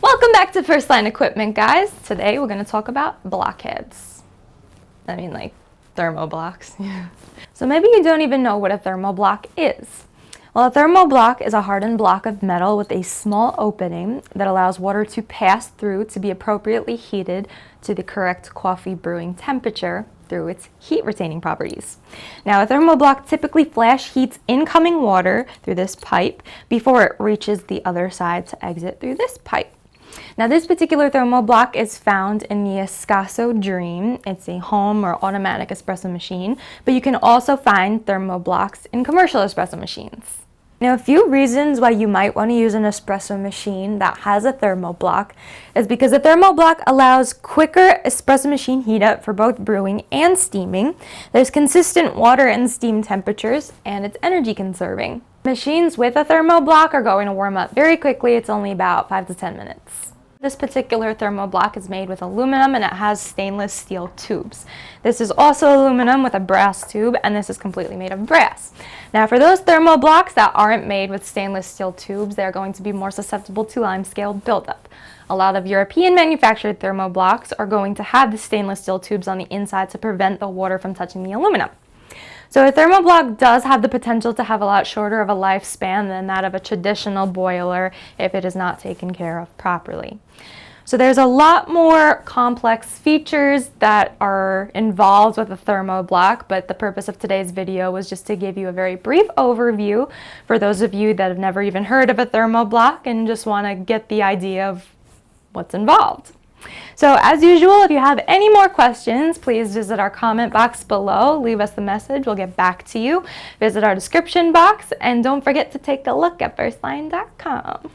Welcome back to First Line Equipment, guys. Today we're going to talk about blockheads. I mean, like thermoblocks. Yeah. So maybe you don't even know what a thermoblock is. Well, a thermoblock is a hardened block of metal with a small opening that allows water to pass through to be appropriately heated to the correct coffee brewing temperature through its heat retaining properties. Now, a thermoblock typically flash heats incoming water through this pipe before it reaches the other side to exit through this pipe. Now, this particular thermoblock is found in the Espresso Dream. It's a home or automatic espresso machine, but you can also find thermoblocks in commercial espresso machines. Now, a few reasons why you might want to use an espresso machine that has a thermoblock is because a thermoblock allows quicker espresso machine heat up for both brewing and steaming. There's consistent water and steam temperatures, and it's energy conserving. Machines with a thermoblock are going to warm up very quickly. It's only about 5 to 10 minutes. This particular thermoblock is made with aluminum and it has stainless steel tubes. This is also aluminum with a brass tube, and this is completely made of brass. Now, for those thermoblocks that aren't made with stainless steel tubes, they're going to be more susceptible to limescale buildup. A lot of European manufactured thermoblocks are going to have the stainless steel tubes on the inside to prevent the water from touching the aluminum. So a thermoblock does have the potential to have a lot shorter of a lifespan than that of a traditional boiler if it is not taken care of properly. So there's a lot more complex features that are involved with a thermoblock, but the purpose of today's video was just to give you a very brief overview for those of you that have never even heard of a thermoblock and just want to get the idea of what's involved. So as usual, if you have any more questions, please visit our comment box below. Leave us the message. We'll get back to you. Visit our description box, and don't forget to take a look at firstline.com.